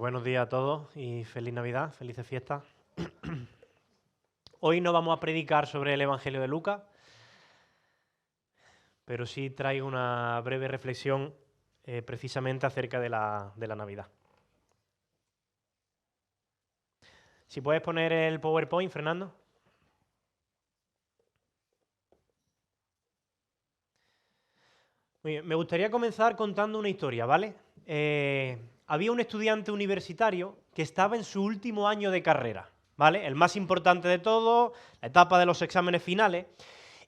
Buenos días a todos y feliz Navidad, felices fiestas. Hoy no vamos a predicar sobre el Evangelio de Lucas, pero sí traigo una breve reflexión precisamente acerca de la Navidad. Si puedes poner el PowerPoint, Fernando. Muy bien, me gustaría comenzar contando una historia, ¿vale? Había un estudiante universitario que estaba en su último año de carrera, ¿vale? El más importante de todo, la etapa de los exámenes finales,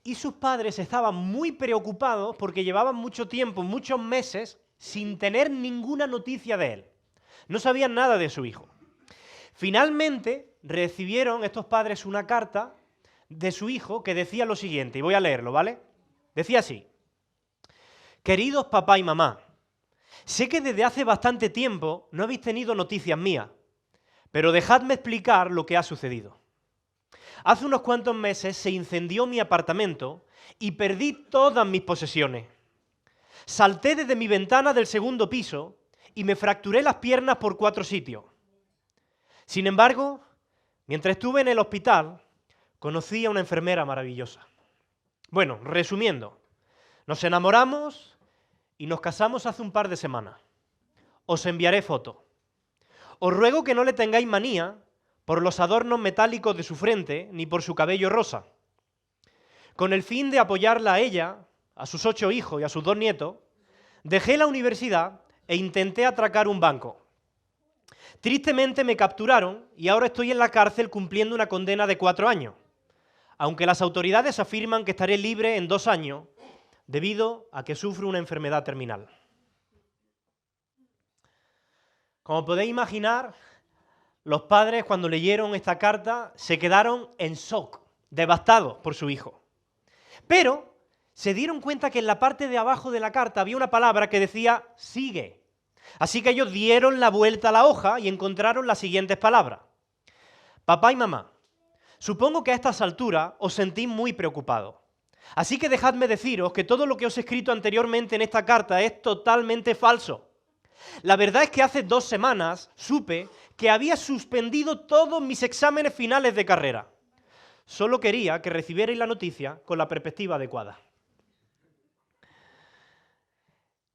y sus padres estaban muy preocupados porque llevaban mucho tiempo, muchos meses, sin tener ninguna noticia de él. No sabían nada de su hijo. Finalmente recibieron estos padres una carta de su hijo que decía lo siguiente, y voy a leerlo, ¿vale? Decía así: queridos papá y mamá, sé que desde hace bastante tiempo no habéis tenido noticias mías, pero dejadme explicar lo que ha sucedido. Hace unos cuantos meses se incendió mi apartamento y perdí todas mis posesiones. Salté desde mi ventana del segundo piso y me fracturé las piernas por 4 sitios. Sin embargo, mientras estuve en el hospital, conocí a una enfermera maravillosa. Bueno, resumiendo, nos enamoramos y nos casamos hace un par de semanas. Os enviaré fotos. Os ruego que no le tengáis manía por los adornos metálicos de su frente ni por su cabello rosa. Con el fin de apoyarla a ella, a sus 8 hijos y a sus 2 nietos, dejé la universidad e intenté atracar un banco. Tristemente me capturaron y ahora estoy en la cárcel cumpliendo una condena de 4 años, aunque las autoridades afirman que estaré libre en 2 años debido a que sufro una enfermedad terminal. Como podéis imaginar, los padres cuando leyeron esta carta se quedaron en shock, devastados por su hijo. Pero se dieron cuenta que en la parte de abajo de la carta había una palabra que decía sigue. Así que ellos dieron la vuelta a la hoja y encontraron las siguientes palabras. Papá y mamá, supongo que a estas alturas os sentís muy preocupados. Así que dejadme deciros que todo lo que os he escrito anteriormente en esta carta es totalmente falso. La verdad es que hace 2 semanas supe que había suspendido todos mis exámenes finales de carrera. Solo quería que recibierais la noticia con la perspectiva adecuada.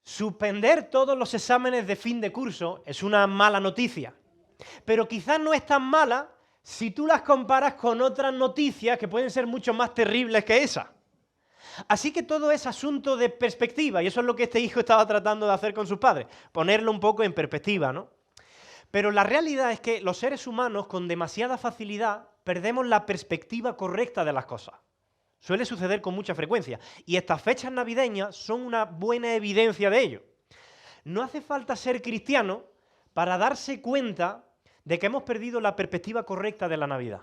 Suspender todos los exámenes de fin de curso es una mala noticia, pero quizás no es tan mala si tú las comparas con otras noticias que pueden ser mucho más terribles que esa. Así que todo es asunto de perspectiva, y eso es lo que este hijo estaba tratando de hacer con sus padres, ponerlo un poco en perspectiva, ¿no? Pero la realidad es que los seres humanos con demasiada facilidad perdemos la perspectiva correcta de las cosas. Suele suceder con mucha frecuencia, y estas fechas navideñas son una buena evidencia de ello. No hace falta ser cristiano para darse cuenta de que hemos perdido la perspectiva correcta de la Navidad.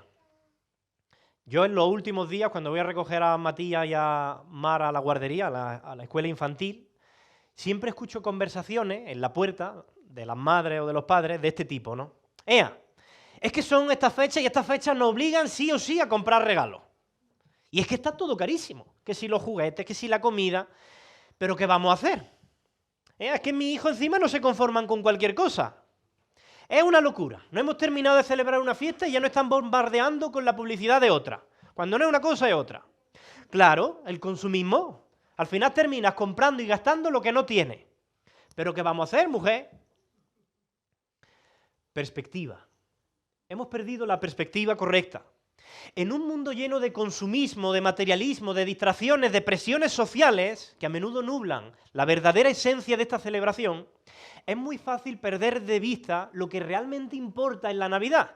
Yo en los últimos días, cuando voy a recoger a Matías y a Mar a la guardería, a la escuela infantil, siempre escucho conversaciones en la puerta de las madres o de los padres de este tipo, ¿no? ¡Ea! Es que son estas fechas y estas fechas nos obligan sí o sí a comprar regalos. Y es que está todo carísimo, que si los juguetes, que si la comida, pero ¿qué vamos a hacer? Es que mis hijos encima no se conforman con cualquier cosa. Es una locura. No hemos terminado de celebrar una fiesta y ya nos están bombardeando con la publicidad de otra. Cuando no es una cosa es otra. Claro, el consumismo. Al final terminas comprando y gastando lo que no tienes. ¿Pero qué vamos a hacer, mujer? Perspectiva. Hemos perdido la perspectiva correcta. En un mundo lleno de consumismo, de materialismo, de distracciones, de presiones sociales, que a menudo nublan la verdadera esencia de esta celebración, es muy fácil perder de vista lo que realmente importa en la Navidad.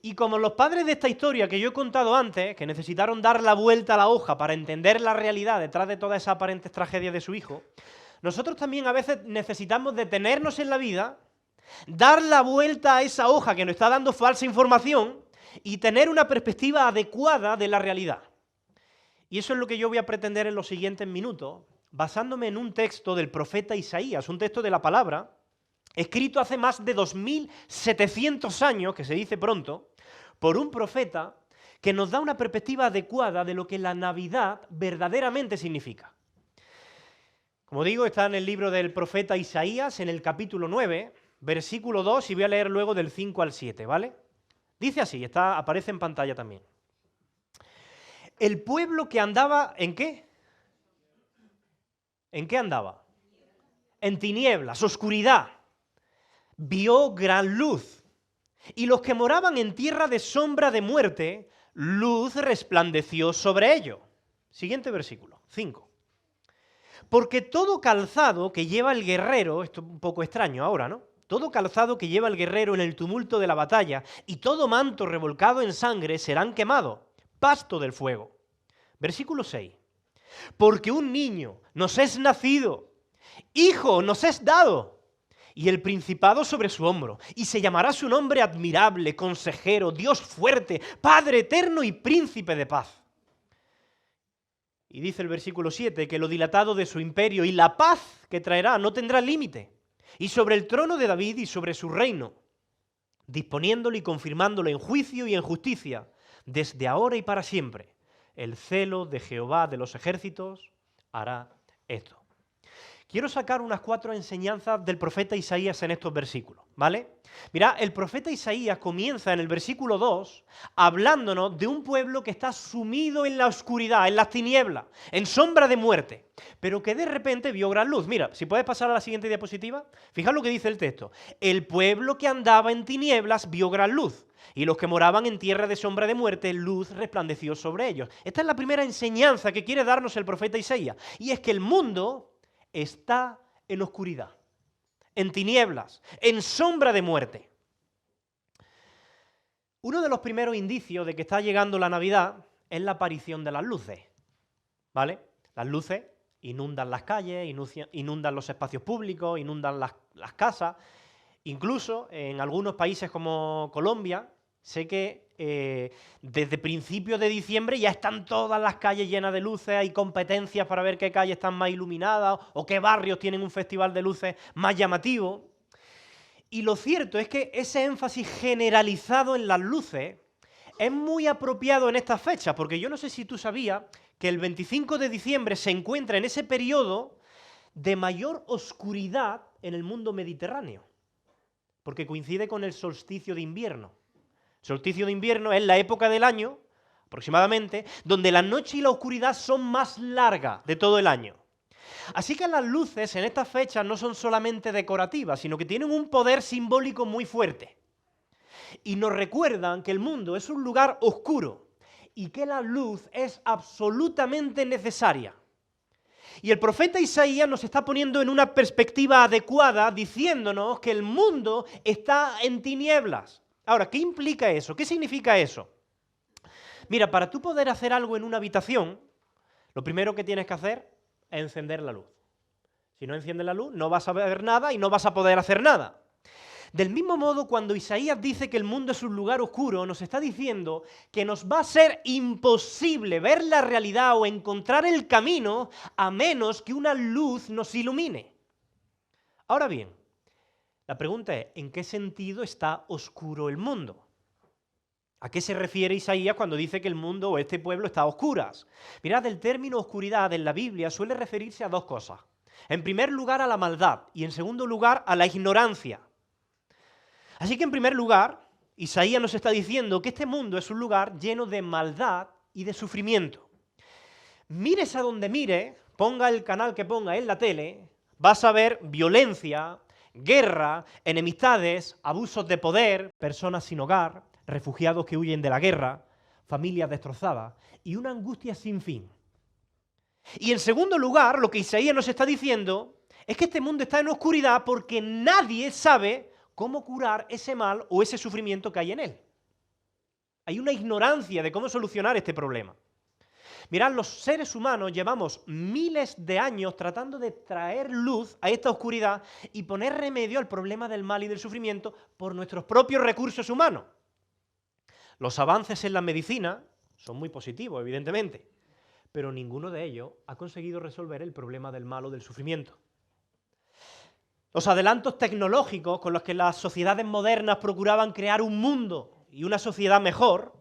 Y como los padres de esta historia que yo he contado antes, que necesitaron dar la vuelta a la hoja para entender la realidad detrás de todas esas aparentes tragedias de su hijo, nosotros también a veces necesitamos detenernos en la vida, dar la vuelta a esa hoja que nos está dando falsa información y tener una perspectiva adecuada de la realidad. Y eso es lo que yo voy a pretender en los siguientes minutos, basándome en un texto del profeta Isaías, un texto de la palabra, escrito hace más de 2700 años, que se dice pronto, por un profeta que nos da una perspectiva adecuada de lo que la Navidad verdaderamente significa. Como digo, está en el libro del profeta Isaías, en el capítulo 9, versículo 2, y voy a leer luego del 5 al 7, ¿vale? Dice así, aparece en pantalla también. El pueblo que andaba, ¿en qué? ¿En qué andaba? En tinieblas, oscuridad. Vio gran luz. Y los que moraban en tierra de sombra de muerte, luz resplandeció sobre ellos. Siguiente versículo, 5. Porque todo calzado que lleva el guerrero, esto es un poco extraño ahora, ¿no? Todo calzado que lleva el guerrero en el tumulto de la batalla y todo manto revolcado en sangre serán quemados, pasto del fuego. Versículo 6. Porque un niño nos es nacido, hijo nos es dado, y el principado sobre su hombro, y se llamará su nombre admirable, consejero, Dios fuerte, Padre eterno y príncipe de paz. Y dice el versículo 7 que lo dilatado de su imperio y la paz que traerá no tendrá límite. Y sobre el trono de David y sobre su reino, disponiéndolo y confirmándolo en juicio y en justicia, desde ahora y para siempre. El celo de Jehová de los ejércitos hará esto. Quiero sacar unas 4 enseñanzas del profeta Isaías en estos versículos, ¿vale? Mira, el profeta Isaías comienza en el versículo 2 hablándonos de un pueblo que está sumido en la oscuridad, en las tinieblas, en sombra de muerte, pero que de repente vio gran luz. Mira, si puedes pasar a la siguiente diapositiva, fijaos lo que dice el texto. El pueblo que andaba en tinieblas vio gran luz, y los que moraban en tierra de sombra de muerte, luz resplandeció sobre ellos. Esta es la primera enseñanza que quiere darnos el profeta Isaías, y es que el mundo está en oscuridad, en tinieblas, en sombra de muerte. Uno de los primeros indicios de que está llegando la Navidad es la aparición de las luces, ¿vale? Las luces inundan las calles, inundan los espacios públicos, inundan las casas. Incluso en algunos países como Colombia, sé que desde principios de diciembre ya están todas las calles llenas de luces, hay competencias para ver qué calles están más iluminadas o qué barrios tienen un festival de luces más llamativo. Y lo cierto es que ese énfasis generalizado en las luces es muy apropiado en estas fechas, porque yo no sé si tú sabías que el 25 de diciembre se encuentra en ese periodo de mayor oscuridad en el mundo mediterráneo, porque coincide con el solsticio de invierno. El solsticio de invierno es la época del año, aproximadamente, donde la noche y la oscuridad son más largas de todo el año. Así que las luces en estas fechas no son solamente decorativas, sino que tienen un poder simbólico muy fuerte. Y nos recuerdan que el mundo es un lugar oscuro y que la luz es absolutamente necesaria. Y el profeta Isaías nos está poniendo en una perspectiva adecuada, diciéndonos que el mundo está en tinieblas. Ahora, ¿qué implica eso? ¿Qué significa eso? Mira, para tú poder hacer algo en una habitación, lo primero que tienes que hacer es encender la luz. Si no enciendes la luz, no vas a ver nada y no vas a poder hacer nada. Del mismo modo, cuando Isaías dice que el mundo es un lugar oscuro, nos está diciendo que nos va a ser imposible ver la realidad o encontrar el camino a menos que una luz nos ilumine. Ahora bien, la pregunta es, ¿en qué sentido está oscuro el mundo? ¿A qué se refiere Isaías cuando dice que el mundo o este pueblo está a oscuras? Mirad, el término oscuridad en la Biblia suele referirse a 2 cosas. En primer lugar, a la maldad y en segundo lugar, a la ignorancia. Así que en primer lugar, Isaías nos está diciendo que este mundo es un lugar lleno de maldad y de sufrimiento. Mires a donde mire, ponga el canal que ponga en la tele, vas a ver violencia, guerra, enemistades, abusos de poder, personas sin hogar, refugiados que huyen de la guerra, familias destrozadas y una angustia sin fin. Y en segundo lugar, lo que Isaías nos está diciendo es que este mundo está en oscuridad porque nadie sabe cómo curar ese mal o ese sufrimiento que hay en él. Hay una ignorancia de cómo solucionar este problema. Mirad, los seres humanos llevamos miles de años tratando de traer luz a esta oscuridad y poner remedio al problema del mal y del sufrimiento por nuestros propios recursos humanos. Los avances en la medicina son muy positivos, evidentemente, pero ninguno de ellos ha conseguido resolver el problema del mal o del sufrimiento. Los adelantos tecnológicos con los que las sociedades modernas procuraban crear un mundo y una sociedad mejor,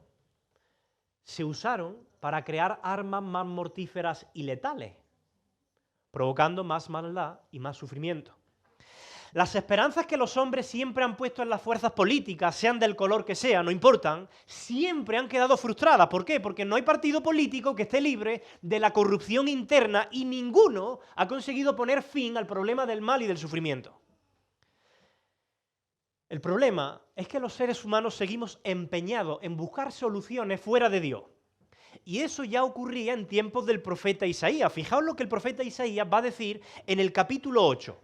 se usaron para crear armas más mortíferas y letales, provocando más maldad y más sufrimiento. Las esperanzas que los hombres siempre han puesto en las fuerzas políticas, sean del color que sea, no importan, siempre han quedado frustradas. ¿Por qué? Porque no hay partido político que esté libre de la corrupción interna y ninguno ha conseguido poner fin al problema del mal y del sufrimiento. El problema es que los seres humanos seguimos empeñados en buscar soluciones fuera de Dios. Y eso ya ocurría en tiempos del profeta Isaías. Fijaos lo que el profeta Isaías va a decir en el capítulo 8.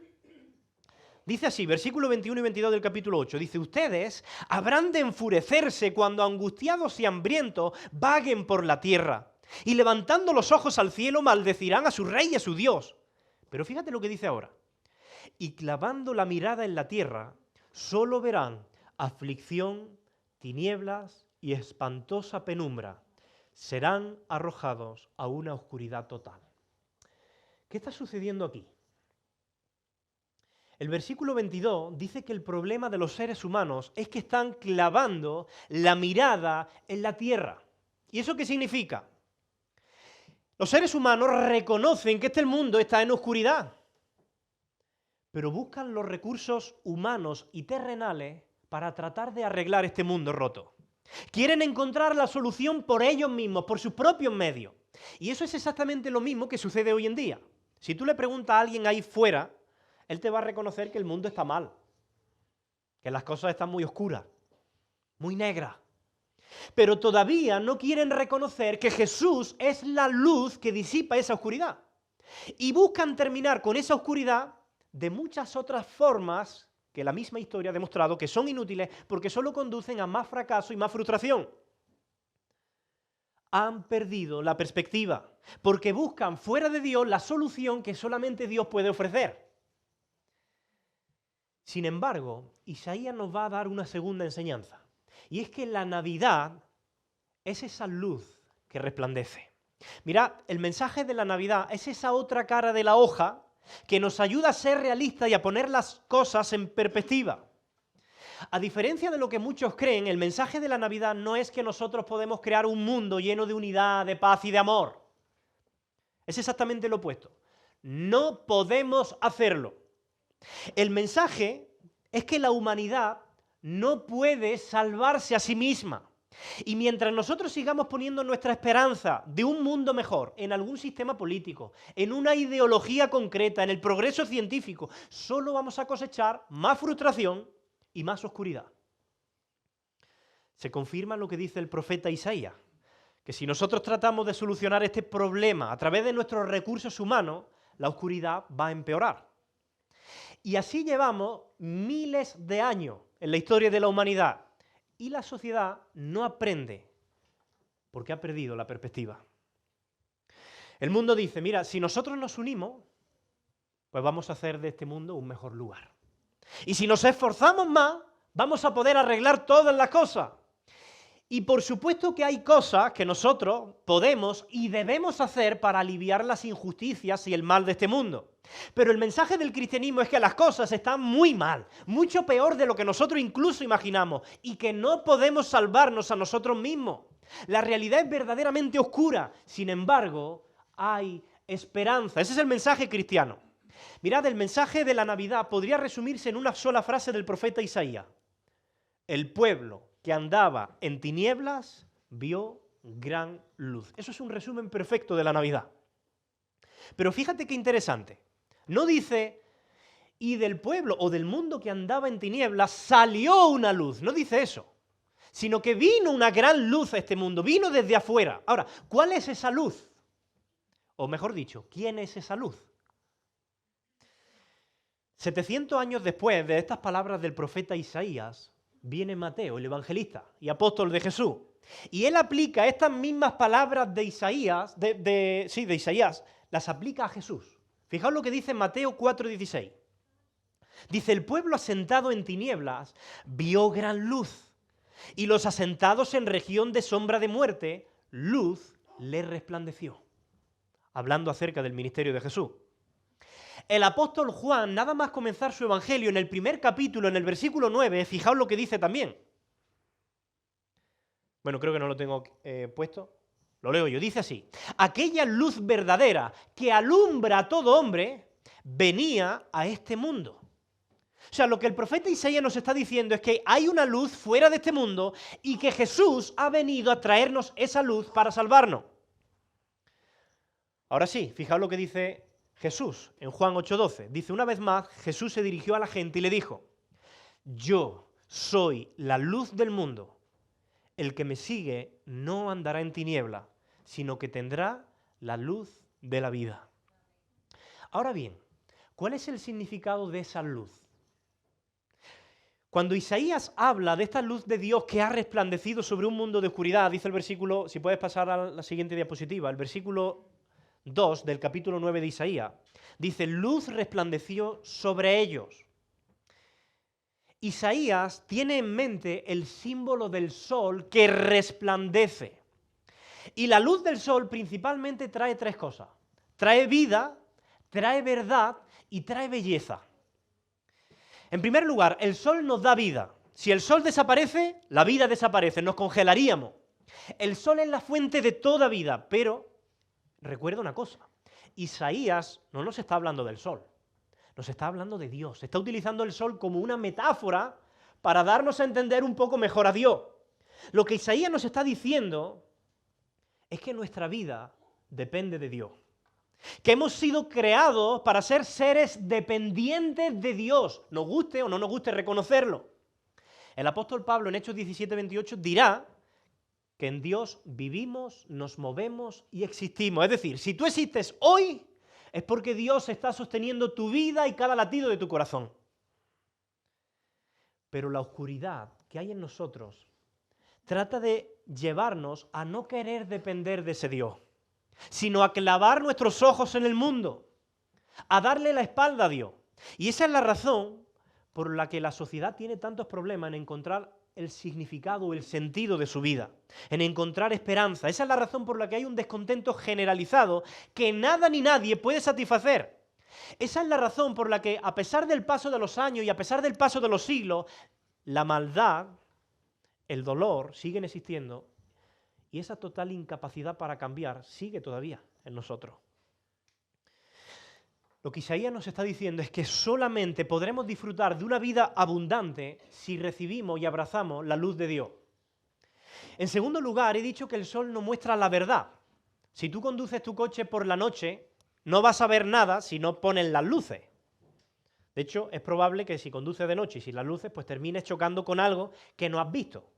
Dice así, versículo 21 y 22 del capítulo 8, dice, ustedes habrán de enfurecerse cuando angustiados y hambrientos vaguen por la tierra, y levantando los ojos al cielo maldecirán a su rey y a su Dios. Pero fíjate lo que dice ahora. Y clavando la mirada en la tierra, solo verán aflicción, tinieblas y espantosa penumbra. Serán arrojados a una oscuridad total. ¿Qué está sucediendo aquí? El versículo 22 dice que el problema de los seres humanos es que están clavando la mirada en la tierra. ¿Y eso qué significa? Los seres humanos reconocen que este mundo está en oscuridad, pero buscan los recursos humanos y terrenales para tratar de arreglar este mundo roto. Quieren encontrar la solución por ellos mismos, por sus propios medios. Y eso es exactamente lo mismo que sucede hoy en día. Si tú le preguntas a alguien ahí fuera, él te va a reconocer que el mundo está mal, que las cosas están muy oscuras, muy negras. Pero todavía no quieren reconocer que Jesús es la luz que disipa esa oscuridad. Y buscan terminar con esa oscuridad de muchas otras formas que la misma historia ha demostrado que son inútiles porque solo conducen a más fracaso y más frustración. Han perdido la perspectiva porque buscan fuera de Dios la solución que solamente Dios puede ofrecer. Sin embargo, Isaías nos va a dar una segunda enseñanza, y es que la Navidad es esa luz que resplandece. Mirad, el mensaje de la Navidad es esa otra cara de la hoja que nos ayuda a ser realistas y a poner las cosas en perspectiva. A diferencia de lo que muchos creen, el mensaje de la Navidad no es que nosotros podemos crear un mundo lleno de unidad, de paz y de amor. Es exactamente lo opuesto. No podemos hacerlo. El mensaje es que la humanidad no puede salvarse a sí misma. Y mientras nosotros sigamos poniendo nuestra esperanza de un mundo mejor en algún sistema político, en una ideología concreta, en el progreso científico, solo vamos a cosechar más frustración y más oscuridad. Se confirma lo que dice el profeta Isaías, que si nosotros tratamos de solucionar este problema a través de nuestros recursos humanos, la oscuridad va a empeorar. Y así llevamos miles de años en la historia de la humanidad. Y la sociedad no aprende porque ha perdido la perspectiva. El mundo dice, mira, si nosotros nos unimos, pues vamos a hacer de este mundo un mejor lugar. Y si nos esforzamos más, vamos a poder arreglar todas las cosas. Y por supuesto que hay cosas que nosotros podemos y debemos hacer para aliviar las injusticias y el mal de este mundo. Pero el mensaje del cristianismo es que las cosas están muy mal, mucho peor de lo que nosotros incluso imaginamos, y que no podemos salvarnos a nosotros mismos. La realidad es verdaderamente oscura, sin embargo, hay esperanza. Ese es el mensaje cristiano. Mirad, el mensaje de la Navidad podría resumirse en una sola frase del profeta Isaías. El pueblo que andaba en tinieblas vio gran luz. Eso es un resumen perfecto de la Navidad. Pero fíjate qué interesante. No dice, y del pueblo o del mundo que andaba en tinieblas salió una luz. No dice eso. Sino que vino una gran luz a este mundo. Vino desde afuera. Ahora, ¿cuál es esa luz? O mejor dicho, ¿quién es esa luz? 700 años después de estas palabras del profeta Isaías, viene Mateo, el evangelista y apóstol de Jesús. Y él aplica estas mismas palabras de Isaías, de Isaías, las aplica a Jesús. Fijaos lo que dice Mateo 4:16. Dice, el pueblo asentado en tinieblas vio gran luz, y los asentados en región de sombra de muerte, luz les resplandeció. Hablando acerca del ministerio de Jesús. El apóstol Juan, nada más comenzar su evangelio, en el primer capítulo, en el versículo 9, fijaos lo que dice también. Bueno, creo que no lo tengo puesto. Lo leo yo. Dice así. Aquella luz verdadera que alumbra a todo hombre venía a este mundo. O sea, lo que el profeta Isaías nos está diciendo es que hay una luz fuera de este mundo y que Jesús ha venido a traernos esa luz para salvarnos. Ahora sí, fijaos lo que dice Jesús en Juan 8:12. Dice, una vez más, Jesús se dirigió a la gente y le dijo, yo soy la luz del mundo. El que me sigue no andará en tiniebla, sino que tendrá la luz de la vida. Ahora bien, ¿cuál es el significado de esa luz? Cuando Isaías habla de esta luz de Dios que ha resplandecido sobre un mundo de oscuridad, dice el versículo, si puedes pasar a la siguiente diapositiva, el versículo 2 del capítulo 9 de Isaías, dice, luz resplandeció sobre ellos. Isaías tiene en mente el símbolo del sol que resplandece. Y la luz del sol principalmente trae tres cosas. Trae vida, trae verdad y trae belleza. En primer lugar, el sol nos da vida. Si el sol desaparece, la vida desaparece, nos congelaríamos. El sol es la fuente de toda vida, pero recuerda una cosa, Isaías no nos está hablando del sol, nos está hablando de Dios. Está utilizando el sol como una metáfora para darnos a entender un poco mejor a Dios. Lo que Isaías nos está diciendo es que nuestra vida depende de Dios. Que hemos sido creados para ser seres dependientes de Dios, nos guste o no nos guste reconocerlo. El apóstol Pablo en Hechos 17:28 dirá que en Dios vivimos, nos movemos y existimos. Es decir, si tú existes hoy, es porque Dios está sosteniendo tu vida y cada latido de tu corazón. Pero la oscuridad que hay en nosotros trata de llevarnos a no querer depender de ese Dios, sino a clavar nuestros ojos en el mundo, a darle la espalda a Dios. Y esa es la razón por la que la sociedad tiene tantos problemas en encontrar el significado o el sentido de su vida, en encontrar esperanza. Esa es la razón por la que hay un descontento generalizado que nada ni nadie puede satisfacer. Esa es la razón por la que, a pesar del paso de los años y a pesar del paso de los siglos, la maldad, el dolor siguen existiendo y esa total incapacidad para cambiar sigue todavía en nosotros. Lo que Isaías nos está diciendo es que solamente podremos disfrutar de una vida abundante si recibimos y abrazamos la luz de Dios. En segundo lugar, he dicho que el sol nos muestra la verdad. Si tú conduces tu coche por la noche, no vas a ver nada si no pones las luces. De hecho, es probable que si conduces de noche y sin las luces, pues termines chocando con algo que no has visto.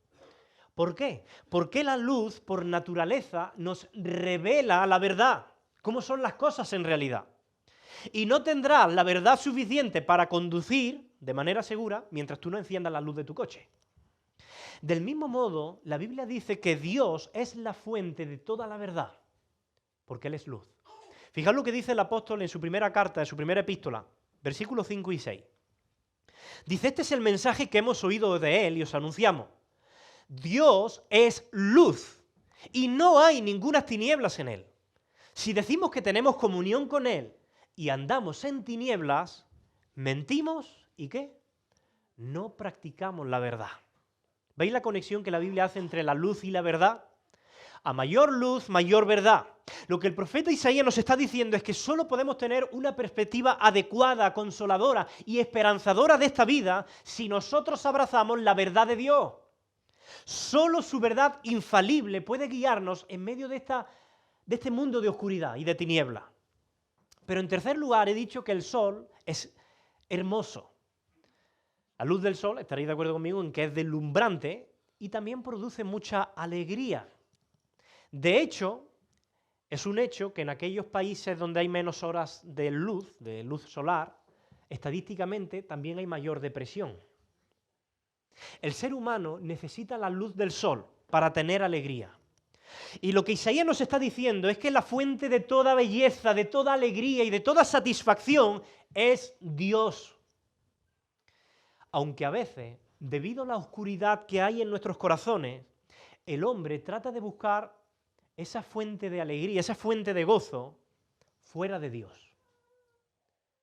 ¿Por qué? Porque la luz, por naturaleza, nos revela la verdad, cómo son las cosas en realidad. Y no tendrás la verdad suficiente para conducir de manera segura mientras tú no enciendas la luz de tu coche. Del mismo modo, la Biblia dice que Dios es la fuente de toda la verdad, porque Él es luz. Fijaos lo que dice el apóstol en su primera carta, en su primera epístola, versículos 5 y 6. Dice, este es el mensaje que hemos oído de Él y os anunciamos. Dios es luz y no hay ninguna tinieblas en Él. Si decimos que tenemos comunión con Él y andamos en tinieblas, mentimos ¿y qué? No practicamos la verdad. ¿Veis la conexión que la Biblia hace entre la luz y la verdad? A mayor luz, mayor verdad. Lo que el profeta Isaías nos está diciendo es que solo podemos tener una perspectiva adecuada, consoladora y esperanzadora de esta vida si nosotros abrazamos la verdad de Dios. Solo su verdad infalible puede guiarnos en medio de este mundo de oscuridad y de tiniebla. Pero en tercer lugar he dicho que el sol es hermoso. La luz del sol, estaréis de acuerdo conmigo en que es deslumbrante y también produce mucha alegría. De hecho, es un hecho que en aquellos países donde hay menos horas de luz solar, estadísticamente también hay mayor depresión. El ser humano necesita la luz del sol para tener alegría. Y lo que Isaías nos está diciendo es que la fuente de toda belleza, de toda alegría y de toda satisfacción es Dios. Aunque a veces, debido a la oscuridad que hay en nuestros corazones, el hombre trata de buscar esa fuente de alegría, esa fuente de gozo fuera de Dios,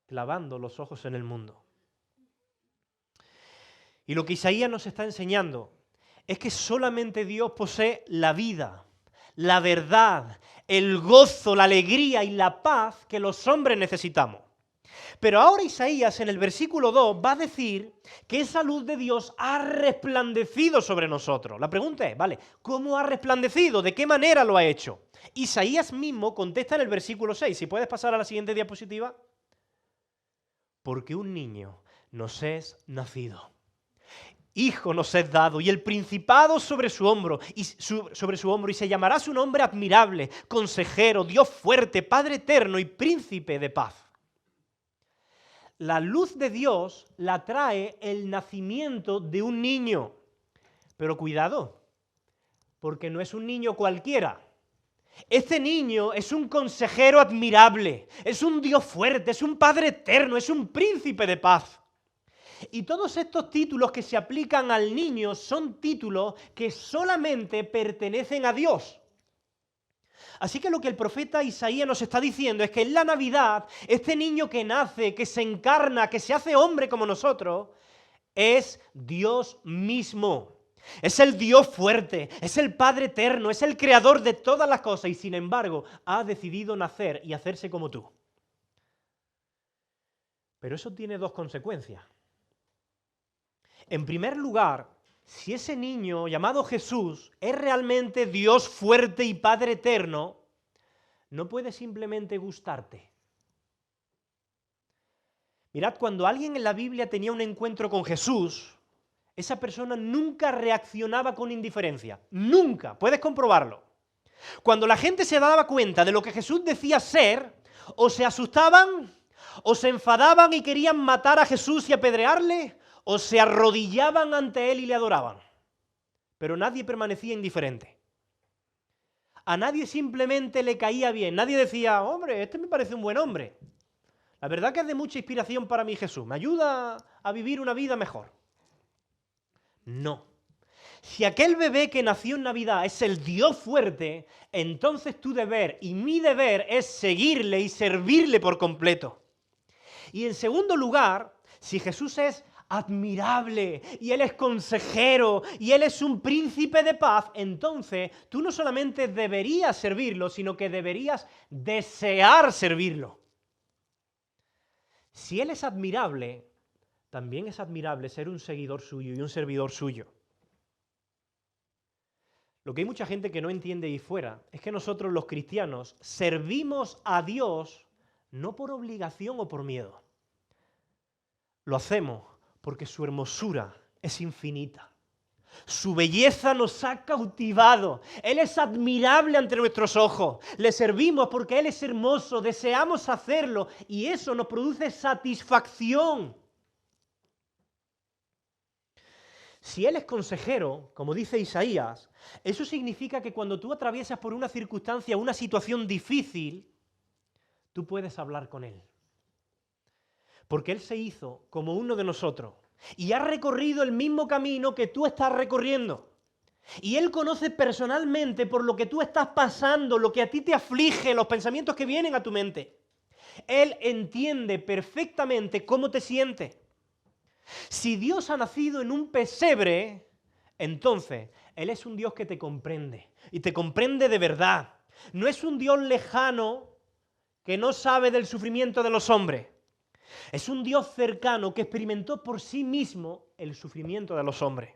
clavando los ojos en el mundo. Y lo que Isaías nos está enseñando es que solamente Dios posee la vida, la verdad, el gozo, la alegría y la paz que los hombres necesitamos. Pero ahora Isaías en el versículo 2 va a decir que esa luz de Dios ha resplandecido sobre nosotros. La pregunta es, vale, ¿cómo ha resplandecido? ¿De qué manera lo ha hecho? Isaías mismo contesta en el versículo 6. Si puedes pasar a la siguiente diapositiva. Porque un niño nos es nacido. Hijo nos es dado, y el principado sobre su hombro, y se llamará su nombre admirable, consejero, Dios fuerte, Padre eterno y príncipe de paz. La luz de Dios la trae el nacimiento de un niño. Pero cuidado, porque no es un niño cualquiera. Este niño es un consejero admirable, es un Dios fuerte, es un Padre eterno, es un príncipe de paz. Y todos estos títulos que se aplican al niño son títulos que solamente pertenecen a Dios. Así que lo que el profeta Isaías nos está diciendo es que en la Navidad, este niño que nace, que se encarna, que se hace hombre como nosotros, es Dios mismo. Es el Dios fuerte, es el Padre eterno, es el creador de todas las cosas y sin embargo ha decidido nacer y hacerse como tú. Pero eso tiene dos consecuencias. En primer lugar, si ese niño llamado Jesús es realmente Dios fuerte y Padre eterno, no puede simplemente gustarte. Mirad, cuando alguien en la Biblia tenía un encuentro con Jesús, esa persona nunca reaccionaba con indiferencia. Nunca. Puedes comprobarlo. Cuando la gente se daba cuenta de lo que Jesús decía ser, o se asustaban, o se enfadaban y querían matar a Jesús y apedrearle, o se arrodillaban ante él y le adoraban. Pero nadie permanecía indiferente. A nadie simplemente le caía bien. Nadie decía, hombre, este me parece un buen hombre. La verdad que es de mucha inspiración para mí Jesús. Me ayuda a vivir una vida mejor. No. Si aquel bebé que nació en Navidad es el Dios fuerte, entonces tu deber y mi deber es seguirle y servirle por completo. Y en segundo lugar, si Jesús es admirable y Él es consejero y Él es un príncipe de paz, entonces tú no solamente deberías servirlo, sino que deberías desear servirlo. Si Él es admirable, también es admirable ser un seguidor suyo y un servidor suyo. Lo que hay mucha gente que no entiende ahí fuera es que nosotros los cristianos servimos a Dios no por obligación o por miedo. Lo hacemos porque su hermosura es infinita. Su belleza nos ha cautivado. Él es admirable ante nuestros ojos. Le servimos porque Él es hermoso. Deseamos hacerlo y eso nos produce satisfacción. Si Él es consejero, como dice Isaías, eso significa que cuando tú atraviesas por una circunstancia, una situación difícil, tú puedes hablar con Él. Porque Él se hizo como uno de nosotros y ha recorrido el mismo camino que tú estás recorriendo. Y Él conoce personalmente por lo que tú estás pasando, lo que a ti te aflige, los pensamientos que vienen a tu mente. Él entiende perfectamente cómo te sientes. Si Dios ha nacido en un pesebre, entonces Él es un Dios que te comprende y te comprende de verdad. No es un Dios lejano que no sabe del sufrimiento de los hombres. Es un Dios cercano que experimentó por sí mismo el sufrimiento de los hombres.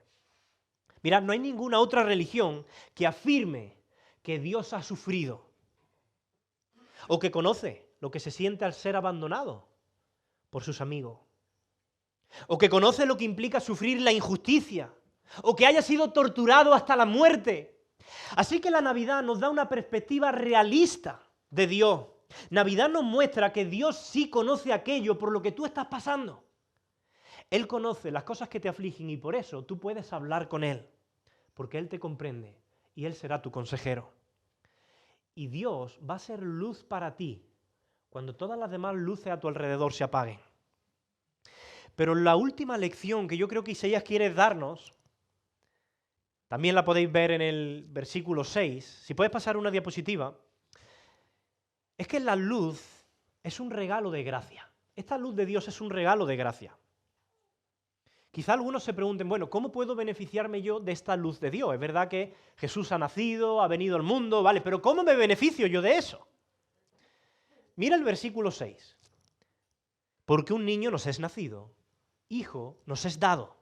Mirad, no hay ninguna otra religión que afirme que Dios ha sufrido o que conoce lo que se siente al ser abandonado por sus amigos, o que conoce lo que implica sufrir la injusticia, o que haya sido torturado hasta la muerte. Así que la Navidad nos da una perspectiva realista de Dios. Navidad nos muestra que Dios sí conoce aquello por lo que tú estás pasando. Él conoce las cosas que te afligen y por eso tú puedes hablar con Él, porque Él te comprende y Él será tu consejero. Y Dios va a ser luz para ti cuando todas las demás luces a tu alrededor se apaguen. Pero la última lección que yo creo que Isaías quiere darnos, también la podéis ver en el versículo 6, si puedes pasar una diapositiva, es que la luz es un regalo de gracia. Esta luz de Dios es un regalo de gracia. Quizá algunos se pregunten, bueno, ¿cómo puedo beneficiarme yo de esta luz de Dios? Es verdad que Jesús ha nacido, ha venido al mundo, vale, pero ¿cómo me beneficio yo de eso? Mira el versículo 6. porque un niño nos es nacido, hijo nos es dado.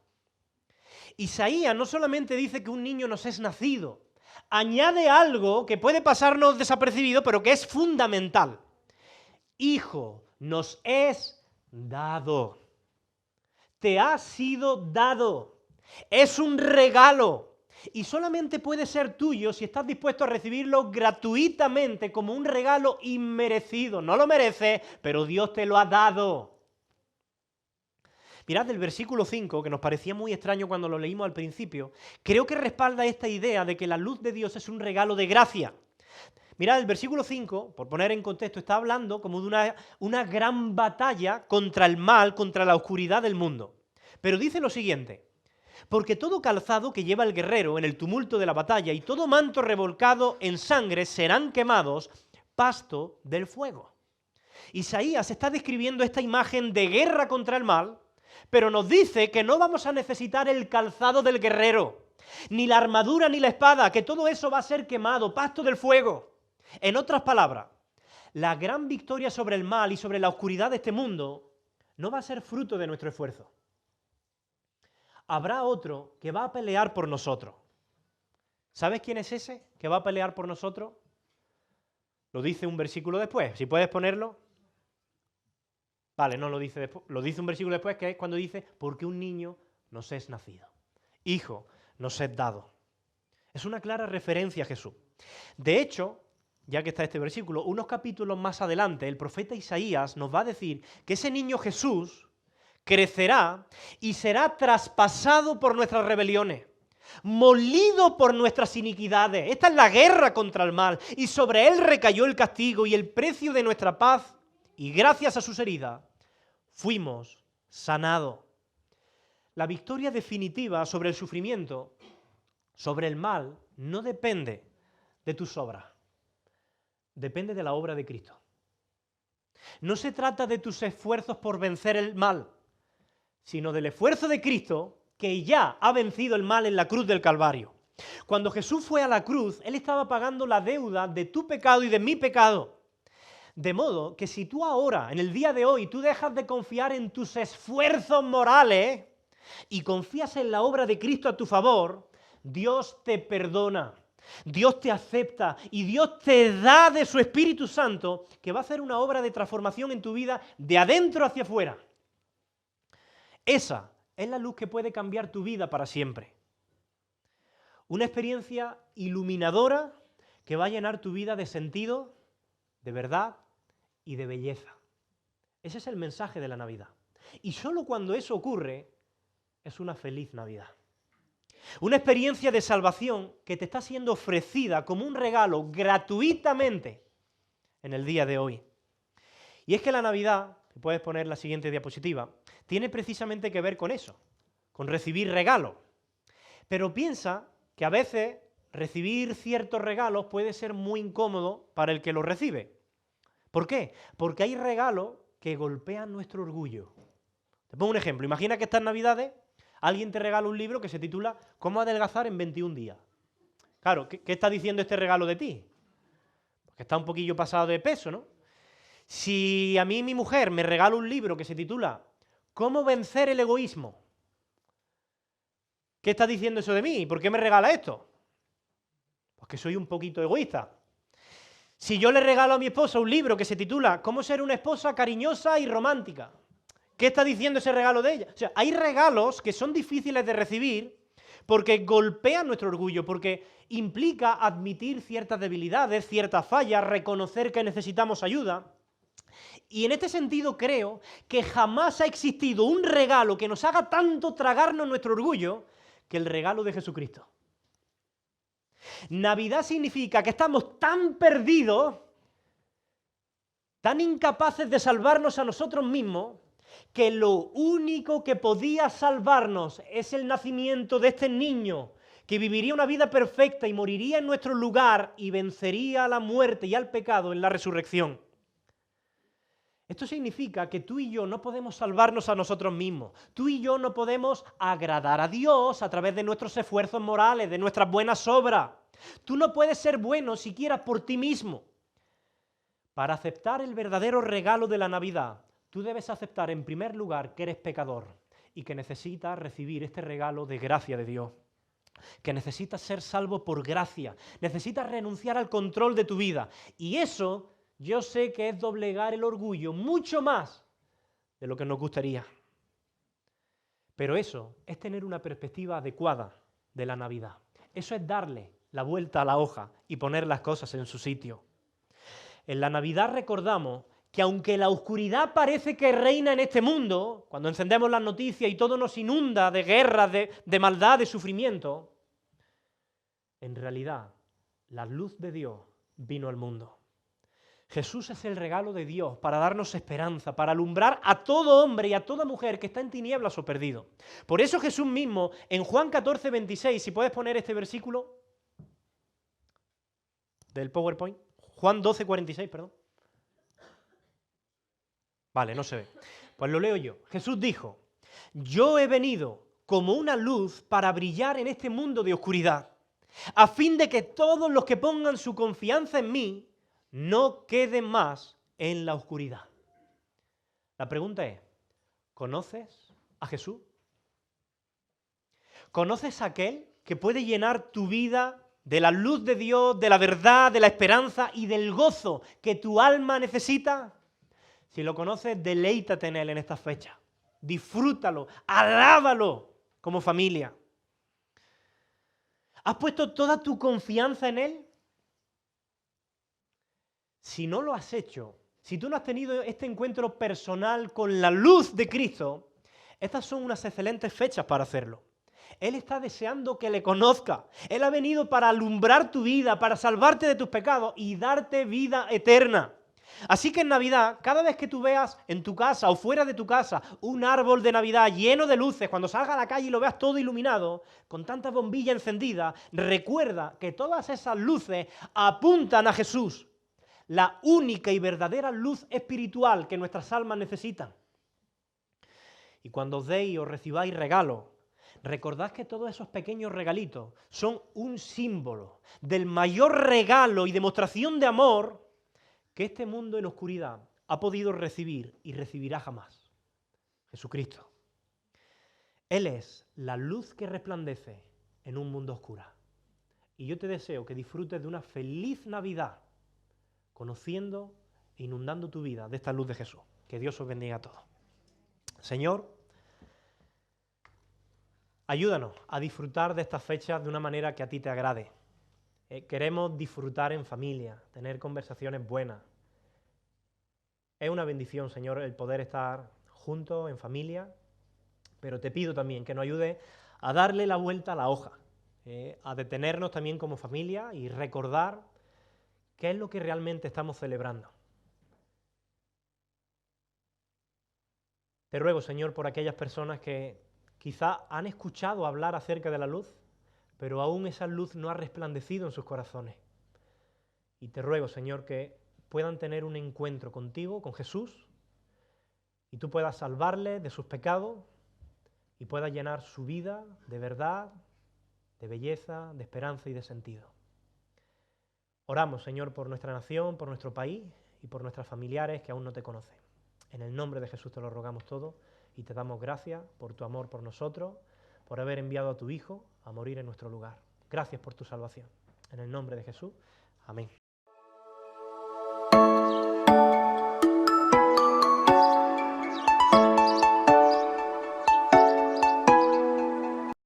Isaías no solamente dice que un niño nos es nacido, añade algo que puede pasarnos desapercibido, pero que es fundamental. Hijo nos es dado. Te ha sido dado. Es un regalo. Y solamente puede ser tuyo si estás dispuesto a recibirlo gratuitamente como un regalo inmerecido. No lo mereces, pero Dios te lo ha dado. Mirad el versículo 5, que nos parecía muy extraño cuando lo leímos al principio. Creo que respalda esta idea de que la luz de Dios es un regalo de gracia. Mirad, el versículo 5, por poner en contexto, está hablando como de una gran batalla contra el mal, contra la oscuridad del mundo. Pero dice lo siguiente: porque todo calzado que lleva el guerrero en el tumulto de la batalla y todo manto revolcado en sangre serán quemados, pasto del fuego. Isaías está describiendo esta imagen de guerra contra el mal, pero nos dice que no vamos a necesitar el calzado del guerrero, ni la armadura ni la espada, que todo eso va a ser quemado, pasto del fuego. En otras palabras, la gran victoria sobre el mal y sobre la oscuridad de este mundo no va a ser fruto de nuestro esfuerzo. Habrá otro que va a pelear por nosotros. ¿Sabes quién es ese que va a pelear por nosotros? Lo dice un versículo después. Si puedes ponerlo. Vale, no lo dice después. Lo dice un versículo después, que es cuando dice: porque un niño nos es nacido. Hijo nos es dado. Es una clara referencia a Jesús. De hecho, ya que está este versículo, unos capítulos más adelante, el profeta Isaías nos va a decir que ese niño Jesús crecerá y será traspasado por nuestras rebeliones, molido por nuestras iniquidades. Esta es la guerra contra el mal, y sobre él recayó el castigo y el precio de nuestra paz, y gracias a sus heridas fuimos sanados. La victoria definitiva sobre el sufrimiento, sobre el mal, no depende de tus obras, depende de la obra de Cristo. No se trata de tus esfuerzos por vencer el mal, sino del esfuerzo de Cristo, que ya ha vencido el mal en la cruz del Calvario. Cuando Jesús fue a la cruz, Él estaba pagando la deuda de tu pecado y de mi pecado. De modo que si tú ahora, en el día de hoy, tú dejas de confiar en tus esfuerzos morales y confías en la obra de Cristo a tu favor, Dios te perdona, Dios te acepta y Dios te da de su Espíritu Santo, que va a hacer una obra de transformación en tu vida de adentro hacia afuera. Esa es la luz que puede cambiar tu vida para siempre. Una experiencia iluminadora que va a llenar tu vida de sentido, de verdad y de belleza. Ese es el mensaje de la Navidad. Y solo cuando eso ocurre, es una feliz Navidad. Una experiencia de salvación que te está siendo ofrecida como un regalo gratuitamente en el día de hoy. Y es que la Navidad, si puedes poner la siguiente diapositiva, tiene precisamente que ver con eso, con recibir regalos. Pero piensa que a veces recibir ciertos regalos puede ser muy incómodo para el que los recibe. ¿Por qué? Porque hay regalos que golpean nuestro orgullo. Te pongo un ejemplo. Imagina que estas Navidades alguien te regala un libro que se titula ¿Cómo adelgazar en 21 días? Claro, ¿qué está diciendo este regalo de ti? Porque está un poquillo pasado de peso, ¿no? Si a mí mi mujer me regala un libro que se titula ¿Cómo vencer el egoísmo? ¿Qué está diciendo eso de mí? ¿Por qué me regala esto? Pues que soy un poquito egoísta. Si yo le regalo a mi esposa un libro que se titula ¿Cómo ser una esposa cariñosa y romántica? ¿Qué está diciendo ese regalo de ella? O sea, hay regalos que son difíciles de recibir porque golpean nuestro orgullo, porque implica admitir ciertas debilidades, ciertas fallas, reconocer que necesitamos ayuda. Y en este sentido creo que jamás ha existido un regalo que nos haga tanto tragarnos nuestro orgullo que el regalo de Jesucristo. Navidad significa que estamos tan perdidos, tan incapaces de salvarnos a nosotros mismos, que lo único que podía salvarnos es el nacimiento de este niño, que viviría una vida perfecta y moriría en nuestro lugar y vencería a la muerte y al pecado en la resurrección. Esto significa que tú y yo no podemos salvarnos a nosotros mismos. Tú y yo no podemos agradar a Dios a través de nuestros esfuerzos morales, de nuestras buenas obras. Tú no puedes ser bueno siquiera por ti mismo. Para aceptar el verdadero regalo de la Navidad, tú debes aceptar en primer lugar que eres pecador y que necesitas recibir este regalo de gracia de Dios, que necesitas ser salvo por gracia, necesitas renunciar al control de tu vida. Y eso yo sé que es doblegar el orgullo mucho más de lo que nos gustaría. Pero eso es tener una perspectiva adecuada de la Navidad. Eso es darle la vuelta a la hoja y poner las cosas en su sitio. En la Navidad recordamos que aunque la oscuridad parece que reina en este mundo, cuando encendemos las noticias y todo nos inunda de guerras, de maldad, de sufrimiento, en realidad la luz de Dios vino al mundo. Jesús es el regalo de Dios para darnos esperanza, para alumbrar a todo hombre y a toda mujer que está en tinieblas o perdido. Por eso Jesús mismo, en Juan 14, 26, si puedes poner este versículo del PowerPoint, Juan 12, 46, perdón. Vale, no se ve. Pues lo leo yo. Jesús dijo, yo he venido como una luz para brillar en este mundo de oscuridad, a fin de que todos los que pongan su confianza en mí no queden más en la oscuridad. La pregunta es, ¿conoces a Jesús? ¿Conoces a aquel que puede llenar tu vida de la luz de Dios, de la verdad, de la esperanza y del gozo que tu alma necesita? Si lo conoces, deleítate en él en estas fechas. Disfrútalo, alábalo como familia. ¿Has puesto toda tu confianza en él? Si no lo has hecho, si tú no has tenido este encuentro personal con la luz de Cristo, estas son unas excelentes fechas para hacerlo. Él está deseando que le conozca. Él ha venido para alumbrar tu vida, para salvarte de tus pecados y darte vida eterna. Así que en Navidad, cada vez que tú veas en tu casa o fuera de tu casa un árbol de Navidad lleno de luces, cuando salgas a la calle y lo veas todo iluminado, con tantas bombillas encendidas, recuerda que todas esas luces apuntan a Jesús, la única y verdadera luz espiritual que nuestras almas necesitan. Y cuando os deis o recibáis regalos, recordad que todos esos pequeños regalitos son un símbolo del mayor regalo y demostración de amor que este mundo en oscuridad ha podido recibir y recibirá jamás. Jesucristo. Él es la luz que resplandece en un mundo oscuro. Y yo te deseo que disfrutes de una feliz Navidad, conociendo e inundando tu vida de esta luz de Jesús. Que Dios os bendiga a todos. Señor, ayúdanos a disfrutar de estas fechas de una manera que a ti te agrade. Queremos disfrutar en familia, tener conversaciones buenas. Es una bendición, Señor, el poder estar juntos en familia, pero te pido también que nos ayude a darle la vuelta a la hoja, a detenernos también como familia y recordar qué es lo que realmente estamos celebrando. Te ruego, Señor, por aquellas personas que quizá han escuchado hablar acerca de la luz, pero aún esa luz no ha resplandecido en sus corazones. Y te ruego, Señor, que puedan tener un encuentro contigo, con Jesús, y tú puedas salvarles de sus pecados y puedas llenar su vida de verdad, de belleza, de esperanza y de sentido. Oramos, Señor, por nuestra nación, por nuestro país y por nuestros familiares que aún no te conocen. En el nombre de Jesús te lo rogamos todo y te damos gracias por tu amor por nosotros, por haber enviado a tu Hijo a morir en nuestro lugar. Gracias por tu salvación. En el nombre de Jesús. Amén.